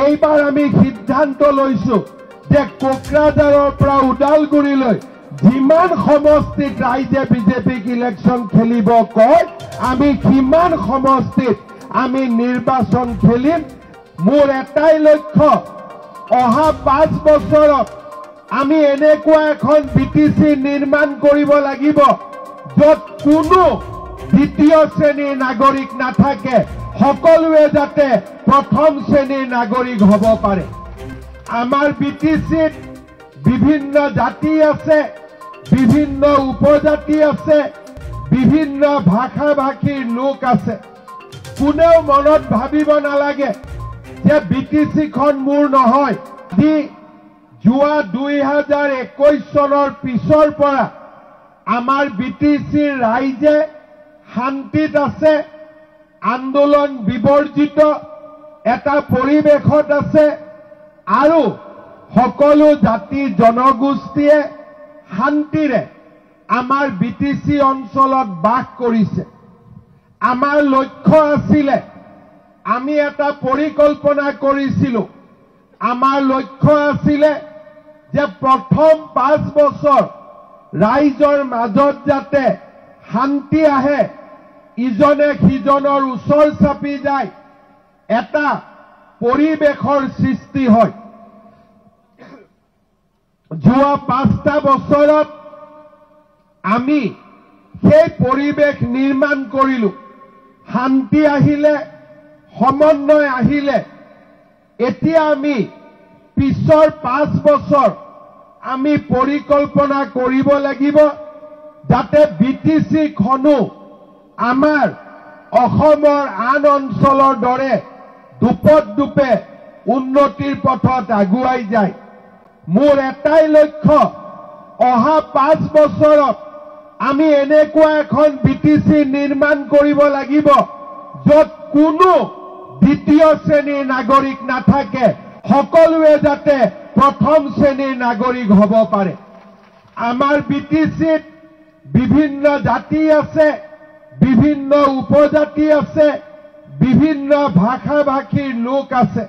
এইবাৰ আমি সিদ্ধান্ত লৈছো যে কোকৰাঝাৰৰ পৰা ওদালগুৰিলৈ যিমান সমষ্টিত ৰাইজে বিজেপিক ইলেকশ্যন খেলিব কয় আমি সিমান সমষ্টিত আমি নিৰ্বাচন খেলিম। মোৰ এটাই লক্ষ্য, অহা 5 বছৰত আমি এনেকুৱা এখন বিটিচি নিৰ্মাণ কৰিব লাগিব য'ত কোনো দ্বিতীয় শ্ৰেণীৰ নাগৰিক নাথাকে, সকলোৱে যাতে প্ৰথম শ্ৰেণীৰ নাগৰিক হ'ব পাৰে। আমাৰ বিটিচিত বিভিন্ন জাতি আছে, বিভিন্ন উপজাতি আছে, বিভিন্ন ভাষা ভাষীৰ লোক আছে। কোনেও মনত ভাবিব নালাগে যে বিটিচিখন মোৰ নহয়। যোৱা 2021 চনৰ পিছৰ পৰা আমাৰ বিটিচিৰ ৰাইজে শান্তিত আছে, আন্দোলন বিবৰ্জিত এটা পৰিৱেশত আছে আৰু সকলো জাতি জনগোষ্ঠীয়ে শান্তিৰে আমাৰ বিটিচি অঞ্চলত বাস কৰিছে। আমাৰ লক্ষ্য আছিলে, আমি এটা পৰিকল্পনা কৰিছিলো, আমাৰ লক্ষ্য আছিলে যে প্ৰথম 5 বছৰ ৰাইজৰ মাজত যাতে শান্তি আহে, ইজনে সিজনৰ ওচৰ চাপি যায়, এটা পৰিৱেশৰ সৃষ্টি হয়। যোৱা 5টা বছৰত আমি সেই পৰিৱেশ নিৰ্মাণ কৰিলো। শান্তি আহিলে, সমন্বয় আহিলে। এতিয়া আমি পিছৰ 5 বছৰ আমি পৰিকল্পনা কৰিব লাগিব যাতে বিটিচিখনো আমাৰ অসমৰ আন অঞ্চলৰ দৰে দুপে উন্নতিৰ পথত আগুৱাই যায়। মোৰ এটাই লক্ষ্য, অহা 5 বছৰত আমি এনেকুৱা এখন বিটিচি নিৰ্মাণ কৰিব লাগিব য'ত কোনো দ্বিতীয় শ্ৰেণীৰ নাগৰিক নাথাকে, সকলোৱে যাতে প্ৰথম শ্ৰেণীৰ নাগৰিক হ'ব পাৰে। আমাৰ বিটিচিত বিভিন্ন জাতি আছে, বিভিন্ন উপজাতি আছে, বিভিন্ন ভাষা ভাষীৰ লোক আছে।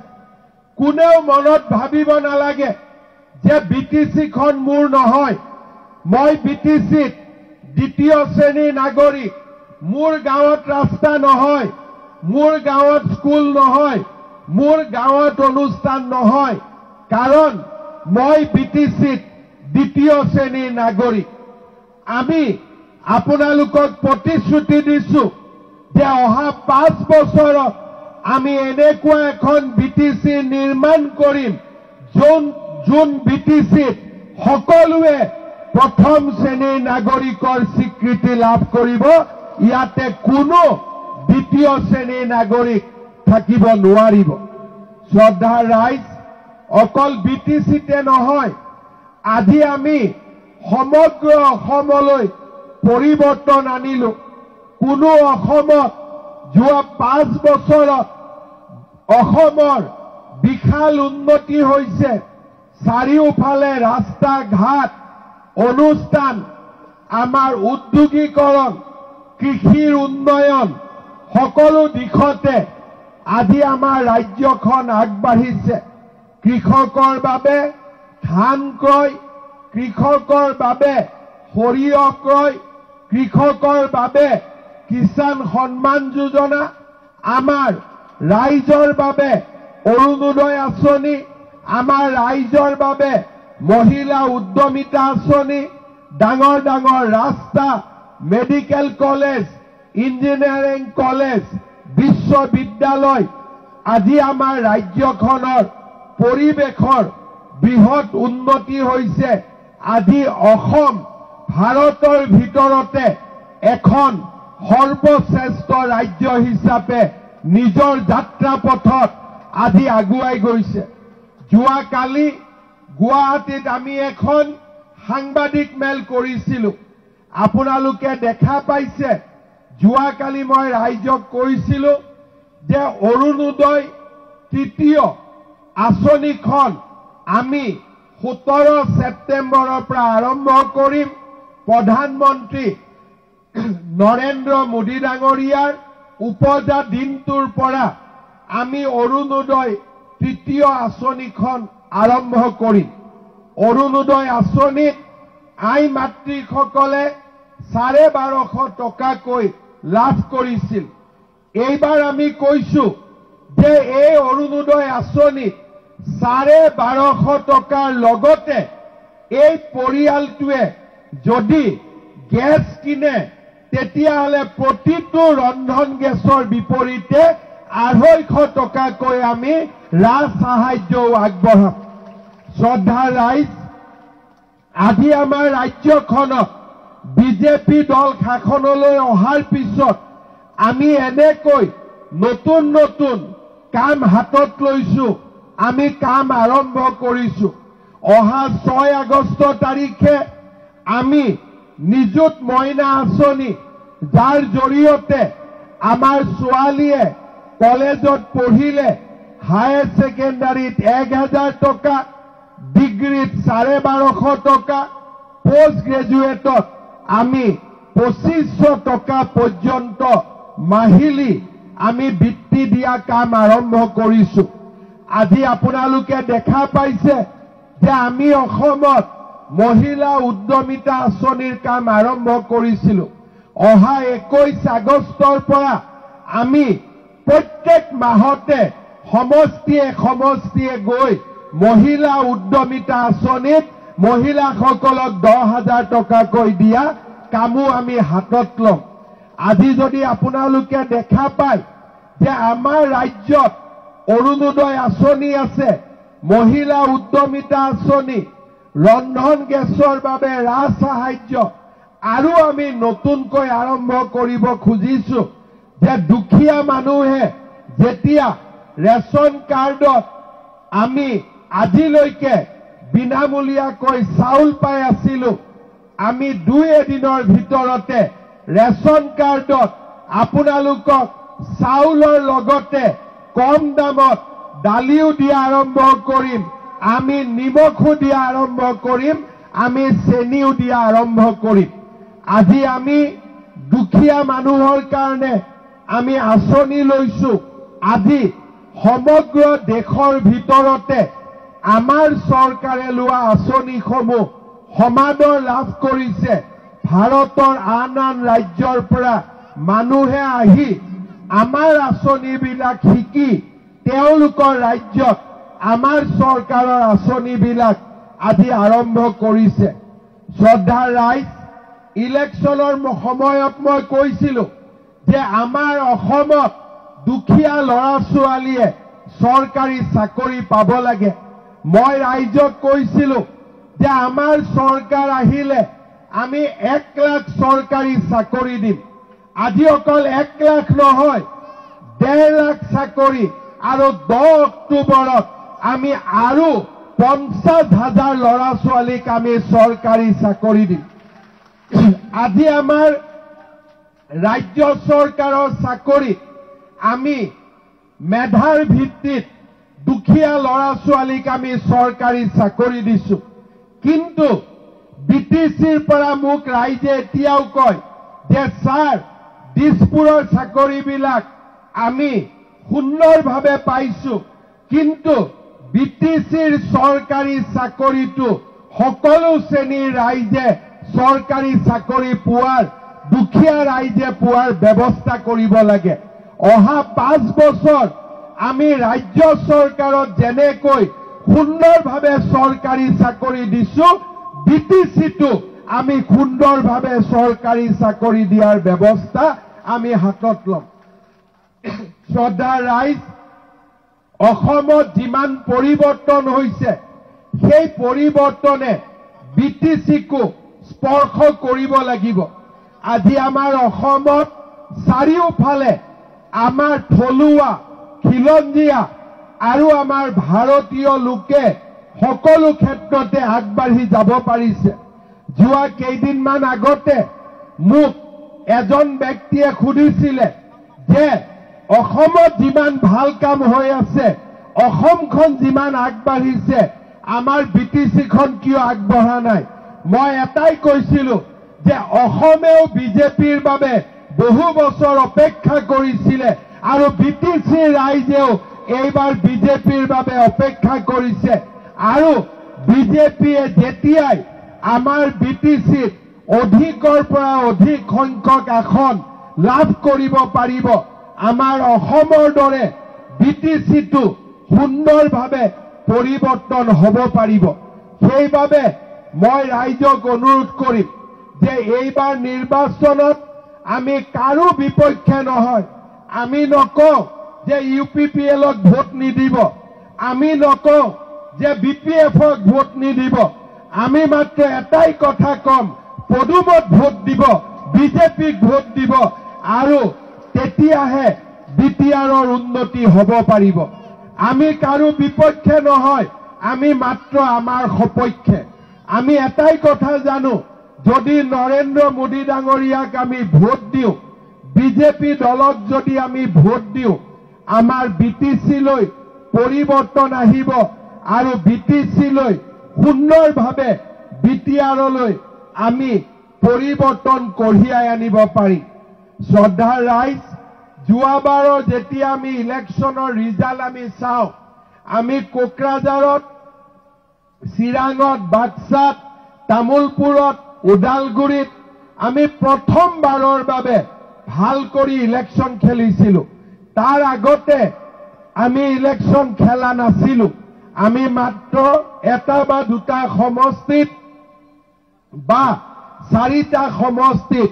কোনেও মনত ভাবিব নালাগে যে বিটিচিখন মোৰ নহয়, মই বিটিচিত দ্বিতীয় শ্ৰেণীৰ নাগৰিক। মোৰ গাঁৱত ৰাস্তা নহয়, মোৰ গাঁৱত স্কুল নহয়, মোৰ গাঁৱত অনুষ্ঠান নহয়, কাৰণ মই বিটিচিত দ্বিতীয় শ্ৰেণীৰ নাগৰিক। আমি আপোনালোকক প্ৰতিশ্ৰুতি দিছো যে অহা 5 বছৰত আমি এনেকুৱা এখন বিটিচি নিৰ্মাণ কৰিম যোন বিটিচিত সকলোৱে প্ৰথম শ্ৰেণীৰ নাগৰিকৰ স্বীকৃতি লাভ কৰিব। ইয়াতে কোনো দ্বিতীয় শ্ৰেণীৰ নাগৰিক থাকিব নোৱাৰিব। শ্ৰদ্ধাৰ ৰাইজ, অকল বিটিচিতে নহয়, আজি আমি সমগ্ৰ অসমলৈ পৰিৱৰ্তন আনিলো। কোনো অসমত যোৱা 5 বছৰত অসমৰ বিশাল উন্নতি হৈছে। চাৰিওফালে ৰাস্তা ঘাট, অনুষ্ঠান, আমাৰ উদ্যোগীকৰণ, কৃষিৰ উন্নয়ন, সকলো দিশতে আজি আমাৰ ৰাজ্যখন আগবাঢ়িছে। কৃষকৰ বাবে ধান ক্ৰয়, কৃষকৰ বাবে সৰিয়হ ক্ৰয়, কৃষকৰ বাবে কিষাণ সন্মান যোজনা, আমাৰ ৰাইজৰ বাবে অৰুণোদয় আঁচনি, আমাৰ ৰাইজৰ বাবে মহিলা উদ্যমিতা আঁচনি, ডাঙৰ ডাঙৰ ৰাস্তা, মেডিকেল কলেজ, ইঞ্জিনিয়াৰিং কলেজ, বিশ্ববিদ্যালয়, আজি আমাৰ ৰাজ্যখনৰ পৰিৱেশৰ বৃহৎ উন্নতি হৈছে। আজি অসম ভাৰতৰ ভিতৰতে এখন সৰ্বশ্ৰেষ্ঠ ৰাজ্য হিচাপে নিজৰ যাত্ৰা পথত আজি আগুৱাই গৈছে। যোৱাকালি গুৱাহাটীত আমি এখন সাংবাদিক মেল কৰিছিলো। আপোনালোকে দেখা পাইছে, যোৱাকালি মই ৰাইজক কৈছিলো যে অৰুণোদয় তৃতীয় আঁচনিখন আমি 17 ছেপ্টেম্বৰৰ পৰা আৰম্ভ কৰিম। প্ৰধানমন্ত্ৰী নৰেন্দ্ৰ মোদী ডাঙৰীয়াৰ উপজা দিনটোৰ পৰা আমি অৰুণোদয় তৃতীয় আঁচনিখন আৰম্ভ কৰি অৰুণোদয় আঁচনিত আই মাতৃসকলে 1250 টকাকৈ লাভ কৰিছিল। এইবাৰ আমি কৈছো যে এই অৰুণোদয় আঁচনিত 1250 টকাৰ লগতে এই পৰিয়ালটোৱে যদি গেছ কিনে তেতিয়াহ'লে প্ৰতিটো ৰন্ধন গেছৰ বিপৰীতে 250 টকাকৈ আমি ৰাজ সাহায্যও আগবঢ়াম। শ্ৰদ্ধাৰ ৰাইজ, আজি আমাৰ ৰাজ্যখনত বিজেপি দল শাসনলৈ অহাৰ পিছত আমি এনেকৈ নতুন নতুন কাম হাতত লৈছো, আমি কাম আৰম্ভ কৰিছো। অহা 6 আগষ্ট তাৰিখে আমি নিযুত মইনা আঁচনি, যাৰ জৰিয়তে আমাৰ ছোৱালীয়ে কলেজত পঢ়িলে হায়াৰ ছেকেণ্ডাৰীত 1000 টকা, ডিগ্ৰীত 1250 টকা, পোষ্ট গ্ৰেজুৱেটত আমি 2500 টকা পৰ্যন্ত মাহিলী আমি বৃত্তি দিয়া কাম আৰম্ভ কৰিছো। আজি আপোনালোকে দেখা পাইছে যে আমি অসমত মহিলা উদ্যমিতা আঁচনিৰ কাম আৰম্ভ কৰিছিলো। অহা 21 আগষ্টৰ পৰা আমি প্ৰত্যেক মাহতে সমষ্টিয়ে গৈ মহিলা উদ্যমিতা আঁচনিত মহিলাসকলক 10,000 টকাকৈ দিয়া কামো আমি হাতত ল'ম। আজি যদি আপোনালোকে দেখা পায় যে আমাৰ ৰাজ্যত অৰুণোদয় আঁচনি আছে, মহিলা উদ্যমিতা আঁচনি, ৰন্ধন গেছৰ বাবে ৰাজ সাহায্য, আৰু আমি নতুনকৈ আৰম্ভ কৰিব খুজিছো যে দুখীয়া মানুহে যেতিয়া ৰেচন কাৰ্ডত আমি আজিলৈকে বিনামূলীয়াকৈ চাউল পাই আছিলো, আমি 2 এদিনৰ ভিতৰতে ৰেচন কাৰ্ডত আপোনালোকক চাউলৰ লগতে কম দামত দালিও দিয়া আৰম্ভ কৰিম, আমি নিমখো দিয়া আৰম্ভ কৰিম, আমি চেনিও দিয়া আৰম্ভ কৰিম। আজি আমি দুখীয়া মানুহৰ কাৰণে আমি আঁচনি লৈছো। আজি সমগ্ৰ দেশৰ ভিতৰতে আমাৰ চৰকাৰে লোৱা আঁচনিসমূহ সমাদৰ লাভ কৰিছে। ভাৰতৰ আন ৰাজ্যৰ পৰা মানুহে আহি আমাৰ আঁচনিবিলাক শিকি তেওঁলোকৰ ৰাজ্যত আমাৰ চৰকাৰৰ আঁচনিবিলাক আজি আৰম্ভ কৰিছে। শ্ৰদ্ধাৰ ৰাইজ, ইলেকশ্যনৰ সময়ত মই কৈছিলো যে আমাৰ অসমত দুখীয়া ল'ৰা ছোৱালীয়ে চৰকাৰী চাকৰি পাব লাগে। মই ৰাইজক কৈছিলো যে আমাৰ চৰকাৰ আহিলে আমি 1 লাখ চৰকাৰী চাকৰি দিম। আজি অকল 1 লাখ নহয়, 1.5 লাখ চাকৰি, আৰু 10 অক্টোবৰত আমি আৰু 50,000 ল'ৰা ছোৱালীক আমি চৰকাৰী চাকৰি দিম। আজি আমাৰ ৰাজ্য চৰকাৰৰ চাকৰিত আমি মেধাৰ ভিত্তিত দুখীয়া ল'ৰা ছোৱালীক আমি চৰকাৰী চাকৰি দিছো। কিন্তু বিটিচিৰ পৰা মোক ৰাইজে এতিয়াও কয় যে ছাৰ, দিছপুৰৰ চাকৰিবিলাক আমি সুন্দৰভাৱে পাইছো, কিন্তু বিটিচিৰ চৰকাৰী চাকৰিটো সকলো শ্ৰেণীৰ ৰাইজে চৰকাৰী চাকৰি পোৱাৰ, দুখীয়া ৰাইজে পোৱাৰ ব্যৱস্থা কৰিব লাগে। অহা 5 বছৰ আমি ৰাজ্য চৰকাৰত যেনেকৈ সুন্দৰভাৱে চৰকাৰী চাকৰি দিছো, বিটিচিটো আমি সুন্দৰভাৱে চৰকাৰী চাকৰি দিয়াৰ ব্যৱস্থা আমি হাতত ল'ম। শ্ৰদ্ধাৰ ৰাইজ, অসমত যিমান পৰিৱৰ্তন হৈছে সেই পৰিৱৰ্তনে বিটিচিকো স্পৰ্শ কৰিব লাগিব। আজি আমাৰ অসমত চাৰিওফালে আমাৰ থলুৱা, খিলঞ্জীয়া আৰু আমাৰ ভাৰতীয় লোকে সকলো ক্ষেত্ৰতে আগবাঢ়ি যাব পাৰিছে। যোৱা কেইদিনমান আগতে মোক এজন ব্যক্তিয়ে সুধিছিলে যে অসমত যিমান ভাল কাম হৈ আছে, অসমখন যিমান আগবাঢ়িছে, আমাৰ বিটিচিখন কিয় আগবঢ়া নাই? মই এটাই কৈছিলো যে অসমেও বিজেপিৰ বাবে বহু বছৰ অপেক্ষা কৰিছিলে আৰু বিটিচিৰ ৰাইজেও এইবাৰ বিজেপিৰ বাবে অপেক্ষা কৰিছে আৰু বিজেপিয়ে যেতিয়াই আমাৰ বিটিচিত অধিকৰ পৰা অধিক সংখ্যক আসন লাভ কৰিব পাৰিব, আমাৰ অসমৰ দৰে বিটিচিটো সুন্দৰভাৱে পৰিৱৰ্তন হ'ব পাৰিব। সেইবাবে মই ৰাইজক অনুৰোধ কৰিম যে এইবাৰ নিৰ্বাচনত আমি কাৰো বিপক্ষে নহয়। আমি নকওঁ যে UPPLক ভোট নিদিব, আমি নকওঁ যে BPFক ভোট নিদিব, আমি মাত্ৰ এটাই কথা কম, পদুমত ভোট দিব, বিজেপিক ভোট দিব আৰু তেতিয়াহে BTRৰ উন্নতি হ'ব পাৰিব। আমি কাৰো বিপক্ষে নহয়, আমি মাত্ৰ আমাৰ সপক্ষে। আমি এটাই কথা জানো, যদি নৰেন্দ্ৰ মোদী ডাঙৰীয়াক আমি ভোট দিওঁ, বিজেপি দলক যদি আমি ভোট দিওঁ, আমাৰ BTCলৈ পৰিৱৰ্তন আহিব আৰু BTCলৈ সুন্দৰভাৱে BTRলৈ আমি পৰিৱৰ্তন কঢ়িয়াই আনিব পাৰিম। শ্ৰদ্ধাৰ ৰাইজ, যোৱাবাৰৰ যেতিয়া আমি ইলেকশ্যনৰ ৰিজাল্ট আমি চাওঁ, আমি কোকৰাঝাৰত, চিৰাঙত, বাক্সাত, তামুলপুৰত, ওদালগুৰিত আমি প্ৰথমবাৰৰ বাবে ভাল কৰি ইলেকশ্যন খেলিছিলোঁ। তাৰ আগতে আমি ইলেকশ্যন খেলা নাছিলোঁ। আমি মাত্ৰ এটা বা দুটা সমষ্টিত বা চাৰিটা সমষ্টিত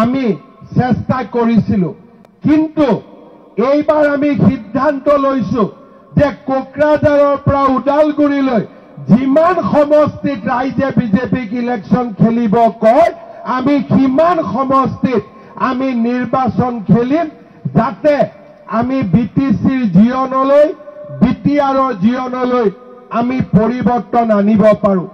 আমি চেষ্টা কৰিছিলোঁ। কিন্তু এইবাৰ আমি সিদ্ধান্ত লৈছোঁ যে কোকৰাঝাৰৰ পৰা ওদালগুৰিলৈ যিমান সমষ্টিত ৰাইজে বিজেপিক ইলেকশ্যন খেলিব কয়, আমি সিমান সমষ্টিত আমি নিৰ্বাচন খেলিম, যাতে আমি BTCৰ জীৱনলৈ, BTRৰ জীৱনলৈ আমি পৰিৱৰ্তন আনিব পাৰোঁ।